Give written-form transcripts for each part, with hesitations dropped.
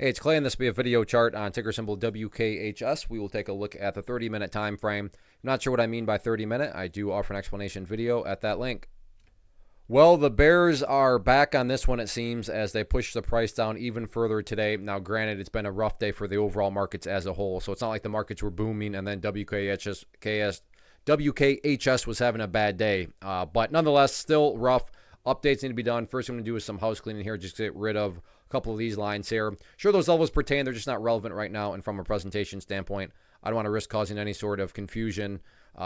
Hey, it's Clay, and this will be a video chart on ticker symbol WKHS. We will take a look at the 30-minute time frame. I'm not sure what I mean by 30-minute. I do offer an explanation video at that link. Well, the bears are back on this one, it seems, as they push the price down even further today. Now, granted, it's been a rough day for the overall markets as a whole, so it's not like the markets were booming and then WKHS was having a bad day. But nonetheless, still rough. Updates need to be done. First, I'm going to do is some house cleaning here, just to get rid of a couple of these lines here. Sure, those levels pertain. They're just not relevant right now. And from a presentation standpoint, I don't want to risk causing any sort of confusion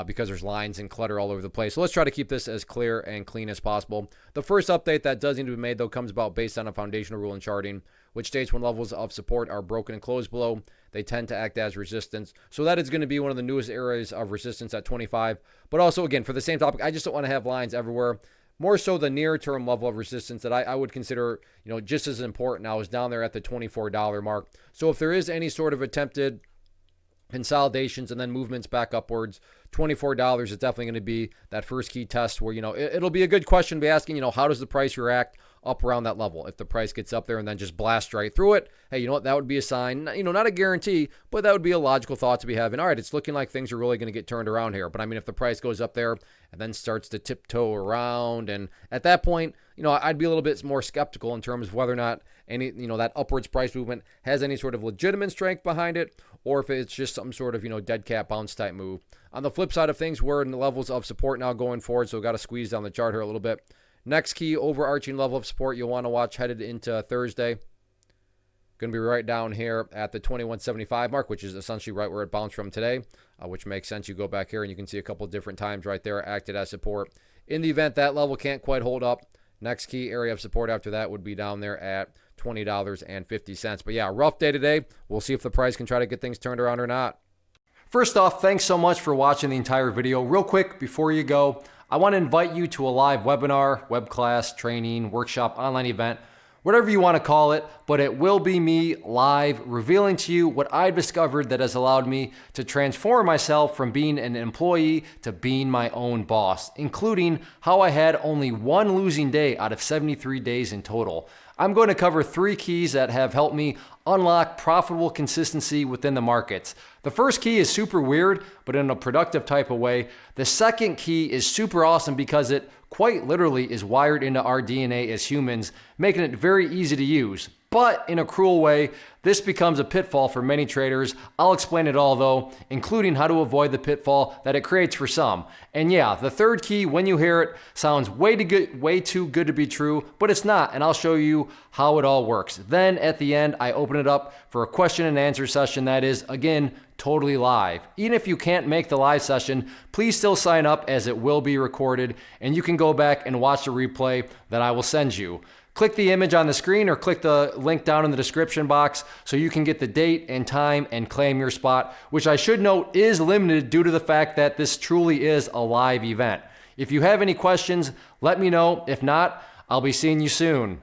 because there's lines and clutter all over the place. So let's try to keep this as clear and clean as possible. The first update that does need to be made, though, comes about based on a foundational rule in charting, which states when levels of support are broken and closed below, they tend to act as resistance. So that is going to be one of the newest areas of resistance at 25. But also, again, for the same topic, I just don't want to have lines everywhere. More so the near-term level of resistance that I would consider, just as important now is down there at the $24 mark. So if there is any sort of attempted consolidations and then movements back upwards, $24 is definitely going to be that first key test where, it'll be a good question to be asking, how does the price react up around that level? If the price gets up there and then just blast right through it, hey, you know what? That would be a sign, not a guarantee, but that would be a logical thought to be having. All right, it's looking like things are really going to get turned around here. But I mean, if the price goes up there and then starts to tiptoe around, and at that point, I'd be a little bit more skeptical in terms of whether or not any, that upwards price movement has any sort of legitimate strength behind it, or if it's just some sort of, dead cat bounce type move. On the flip side of things, we're in the levels of support now going forward, so we've got to squeeze down the chart here a little bit. Next key overarching level of support you'll want to watch headed into Thursday. Going to be right down here at the 2175 mark, which is essentially right where it bounced from today, which makes sense. You go back here and you can see a couple of different times right there acted as support. In the event that level can't quite hold up, next key area of support after that would be down there at $20.50. But yeah, rough day today. We'll see if the price can try to get things turned around or not. First off, thanks so much for watching the entire video. Real quick, before you go, I want to invite you to a live webinar, web class, training, workshop, online event, whatever you want to call it, but it will be me live revealing to you what I've discovered that has allowed me to transform myself from being an employee to being my own boss, including how I had only one losing day out of 73 days in total. I'm going to cover 3 keys that have helped me unlock profitable consistency within the markets. The first key is super weird, but in a productive type of way. The second key is super awesome because it quite literally is wired into our DNA as humans, making it very easy to use. But in a cruel way, this becomes a pitfall for many traders. I'll explain it all though, including how to avoid the pitfall that it creates for some. And yeah, the third key, when you hear it, sounds way too good to be true, but it's not, and I'll show you how it all works. Then at the end, I open it up for a question and answer session that is, again, totally live. Even if you can't make the live session, please still sign up as it will be recorded, and you can go back and watch the replay that I will send you. Click the image on the screen or click the link down in the description box so you can get the date and time and claim your spot, which I should note is limited due to the fact that this truly is a live event. If you have any questions, let me know. If not, I'll be seeing you soon.